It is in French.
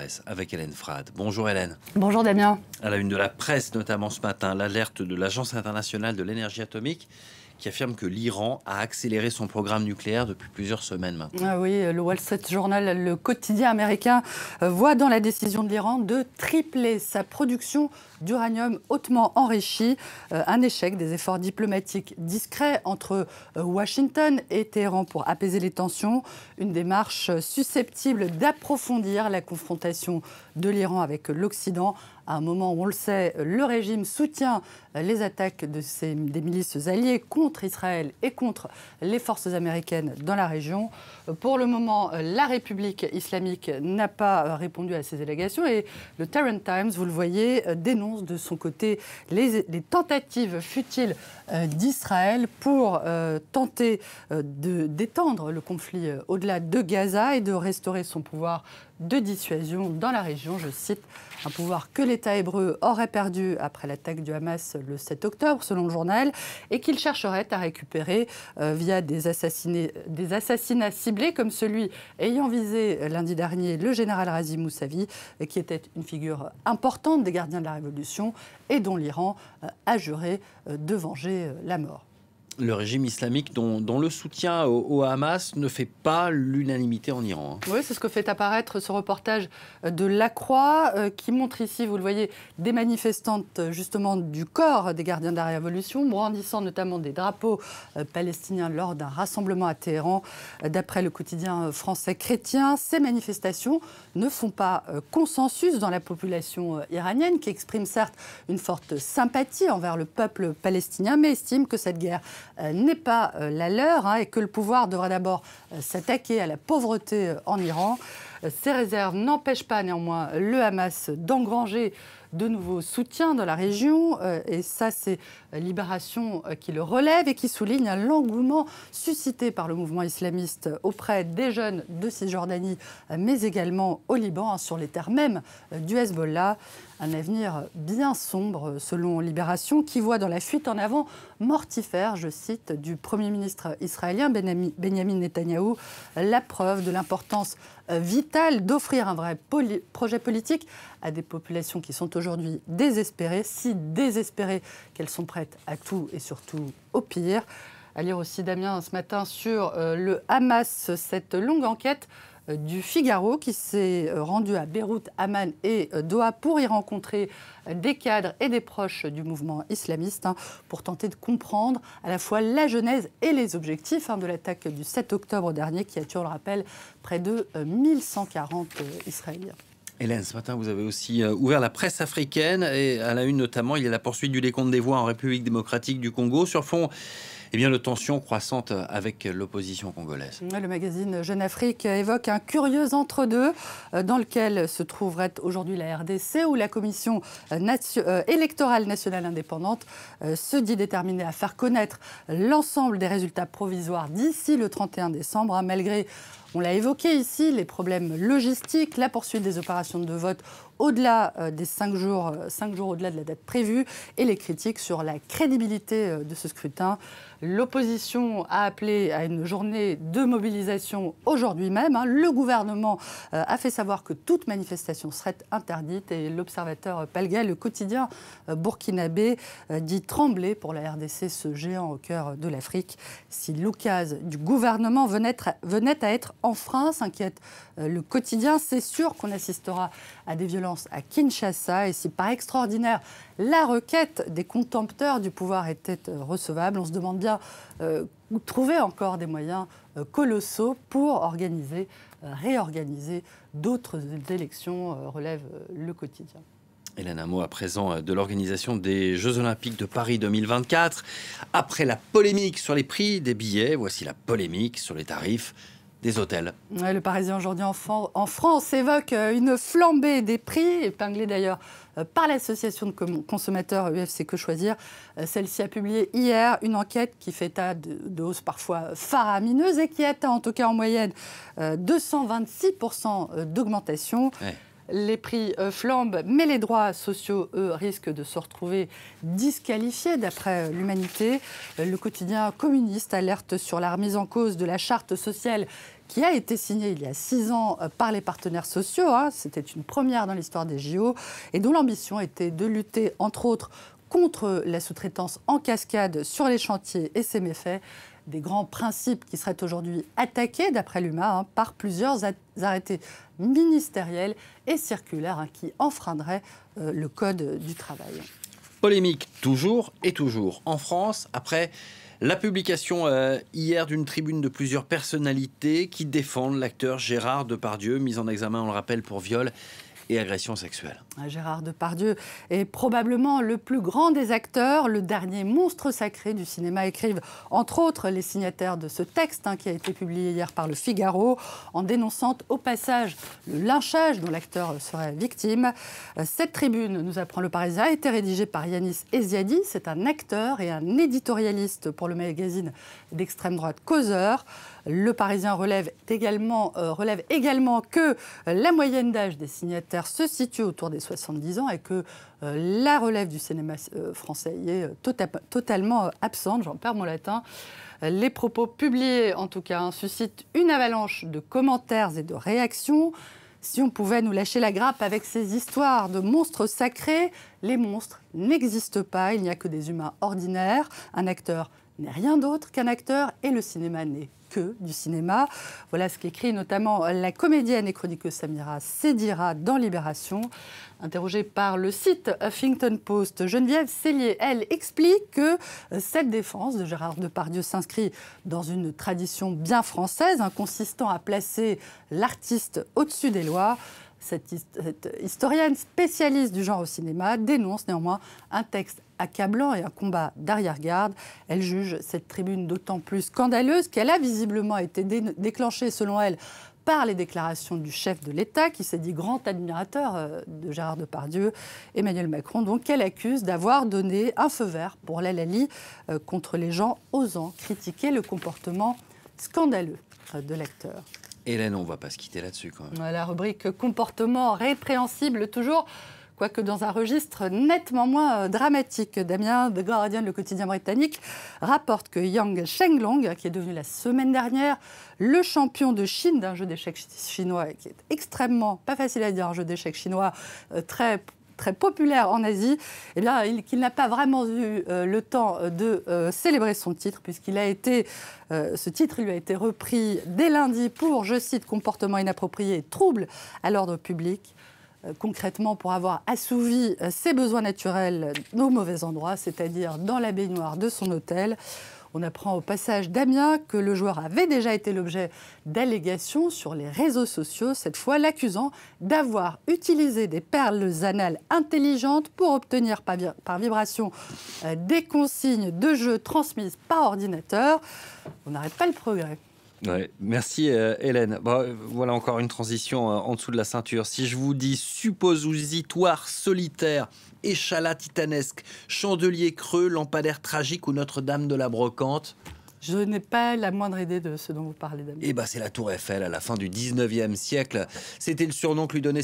presse avec Hélène Frade. Bonjour Hélène. Bonjour Damien. À la une de la presse, notamment ce matin, l'alerte de l'Agence internationale de l'énergie atomique qui affirme que l'Iran a accéléré son programme nucléaire depuis plusieurs semaines maintenant. Ah oui, le Wall Street Journal, le quotidien américain, voit dans la décision de l'Iran de tripler sa production d'uranium hautement enrichi, un échec des efforts diplomatiques discrets entre Washington et Téhéran pour apaiser les tensions, une démarche susceptible d'approfondir la confrontation de l'Iran avec l'Occident. À un moment où, on le sait, le régime soutient les attaques des milices alliées contre Israël et contre les forces américaines dans la région. Pour le moment, la République islamique n'a pas répondu à ces allégations et le Tehran Times, vous le voyez, dénonce de son côté les tentatives futiles d'Israël pour tenter d'étendre le conflit au-delà de Gaza et de restaurer son pouvoir de dissuasion dans la région. Je cite, un pouvoir que l'État hébreu aurait perdu après l'attaque du Hamas le 7 octobre, selon le journal, et qu'il chercherait à récupérer via des assassinats ciblés, comme celui ayant visé lundi dernier le général Razi Mousavi, qui était une figure importante des gardiens de la Révolution et dont l'Iran a juré de venger la mort. Le régime islamique dont le soutien au Hamas ne fait pas l'unanimité en Iran. Oui, c'est ce que fait apparaître ce reportage de La Croix qui montre ici, vous le voyez, des manifestantes justement du corps des gardiens de la Révolution, brandissant notamment des drapeaux palestiniens lors d'un rassemblement à Téhéran. D'après le quotidien français Chrétien, ces manifestations ne font pas consensus dans la population iranienne, qui exprime certes une forte sympathie envers le peuple palestinien, mais estime que cette guerre n'est pas la leur et que le pouvoir devra d'abord s'attaquer à la pauvreté en Iran. Ces réserves n'empêchent pas néanmoins le Hamas d'engranger de nouveaux soutiens dans la région. Et ça, c'est Libération qui le relève et qui souligne l'engouement suscité par le mouvement islamiste auprès des jeunes de Cisjordanie, mais également au Liban, sur les terres mêmes du Hezbollah. Un avenir bien sombre, selon Libération, qui voit dans la fuite en avant mortifère, je cite, du Premier ministre israélien Benyamin Netanyahou, la preuve de l'importance vitale d'offrir un vrai projet politique à des populations qui sont aujourd'hui désespérées, si désespérées qu'elles sont prêtes à tout et surtout au pire. À lire aussi, Damien, ce matin sur le Hamas, cette longue enquête du Figaro qui s'est rendu à Beyrouth, Amman et Doha pour y rencontrer des cadres et des proches du mouvement islamiste pour tenter de comprendre à la fois la genèse et les objectifs de l'attaque du 7 octobre dernier qui a tué, on le rappelle, près de 1140 Israéliens. Hélène, ce matin, vous avez aussi ouvert la presse africaine et à la une notamment, il y a la poursuite du décompte des voix en République démocratique du Congo sur fond de tensions croissantes avec l'opposition congolaise. Le magazine Jeune Afrique évoque un curieux entre-deux dans lequel se trouverait aujourd'hui la RDC où la Commission électorale nationale indépendante se dit déterminée à faire connaître l'ensemble des résultats provisoires d'ici le 31 décembre, malgré, on l'a évoqué ici, les problèmes logistiques, la poursuite des opérations de vote au-delà des 5 jours au-delà de la date prévue et les critiques sur la crédibilité de ce scrutin. L'opposition a appelé à une journée de mobilisation aujourd'hui même. Le gouvernement a fait savoir que toute manifestation serait interdite et l'observateur Palga, le quotidien burkinabé, dit trembler pour la RDC, ce géant au cœur de l'Afrique. Si l'occasion du gouvernement venait à être enfreint, s'inquiète le quotidien, c'est sûr qu'on assistera à des violences à Kinshasa et si par extraordinaire la requête des contempteurs du pouvoir était recevable, on se demande bien où trouver encore des moyens colossaux pour réorganiser d'autres élections, relève le quotidien. Hélène, un mot à présent de l'organisation des Jeux Olympiques de Paris 2024. Après la polémique sur les prix des billets, voici la polémique sur les tarifs des hôtels. Le Parisien aujourd'hui en France évoque une flambée des prix, épinglée d'ailleurs par l'association de consommateurs UFC Que Choisir. Celle-ci a publié hier une enquête qui fait état de hausses parfois faramineuses et qui atteint en tout cas en moyenne 226% d'augmentation. Ouais. Les prix flambent, mais les droits sociaux, eux, risquent de se retrouver disqualifiés d'après l'Humanité. Le quotidien communiste alerte sur la remise en cause de la charte sociale qui a été signé il y a 6 ans par les partenaires sociaux. C'était une première dans l'histoire des JO et dont l'ambition était de lutter, entre autres, contre la sous-traitance en cascade sur les chantiers et ses méfaits. Des grands principes qui seraient aujourd'hui attaqués, d'après l'UMA, par plusieurs arrêtés ministériels et circulaires qui enfreindraient le Code du travail. Polémique toujours et toujours en France, après la publication hier d'une tribune de plusieurs personnalités qui défendent l'acteur Gérard Depardieu, mis en examen, on le rappelle, pour viol et agression sexuelle. Gérard Depardieu est probablement le plus grand des acteurs, le dernier monstre sacré du cinéma, écrivent entre autres les signataires de ce texte qui a été publié hier par Le Figaro, en dénonçant au passage le lynchage dont l'acteur serait victime. Cette tribune, nous apprend Le Parisien, a été rédigée par Yanis Eziadi. C'est un acteur et un éditorialiste pour le magazine d'extrême droite Causeur. Le Parisien relève également que la moyenne d'âge des signataires se situe autour des 70 ans et que la relève du cinéma français y est totalement absente. J'en perds mon latin. Les propos publiés, en tout cas, suscitent une avalanche de commentaires et de réactions. Si on pouvait nous lâcher la grappe avec ces histoires de monstres sacrés, les monstres n'existent pas. Il n'y a que des humains ordinaires. Un acteur n'est rien d'autre qu'un acteur et le cinéma n'est que du cinéma. Voilà ce qu'écrit notamment la comédienne et chroniqueuse Samira Sedira dans Libération. Interrogée par le site Huffington Post, Geneviève Cellier, elle, explique que cette défense de Gérard Depardieu s'inscrit dans une tradition bien française, consistant à placer l'artiste au-dessus des lois. Cette historienne spécialiste du genre au cinéma dénonce néanmoins un texte accablant et un combat d'arrière-garde. Elle juge cette tribune d'autant plus scandaleuse qu'elle a visiblement été déclenchée, selon elle, par les déclarations du chef de l'État, qui s'est dit grand admirateur de Gérard Depardieu, Emmanuel Macron, donc qu'elle accuse d'avoir donné un feu vert pour l'hallali contre les gens osant critiquer le comportement scandaleux de l'acteur. Hélène, on ne va pas se quitter là-dessus quand même. La rubrique comportement répréhensible toujours, quoique dans un registre nettement moins dramatique. Damien, The Guardian, le quotidien britannique, rapporte que Yang Shenglong, qui est devenu la semaine dernière le champion de Chine d'un jeu d'échecs chinois, qui est extrêmement, pas facile à dire, un jeu d'échecs chinois très populaire en Asie, eh bien, qu'il n'a pas vraiment eu le temps de célébrer son titre, puisqu'il a été, ce titre lui a été repris dès lundi pour, je cite, comportement inapproprié et trouble à l'ordre public. Concrètement, pour avoir assouvi ses besoins naturels au mauvais endroit, c'est-à-dire dans la baignoire de son hôtel. On apprend au passage d'Amiens que le joueur avait déjà été l'objet d'allégations sur les réseaux sociaux, cette fois l'accusant d'avoir utilisé des perles anales intelligentes pour obtenir par vibration des consignes de jeu transmises par ordinateur. On n'arrête pas le progrès. Ouais, merci Hélène. Bon, voilà encore une transition en dessous de la ceinture. Si je vous dis suppositoire solitaire, échalas titanesque, chandelier creux, lampadaire tragique ou Notre-Dame de la Brocante, je n'ai pas la moindre idée de ce dont vous parlez, Damien. Eh ben, c'est la Tour Eiffel à la fin du 19e siècle. C'était le surnom que lui donnait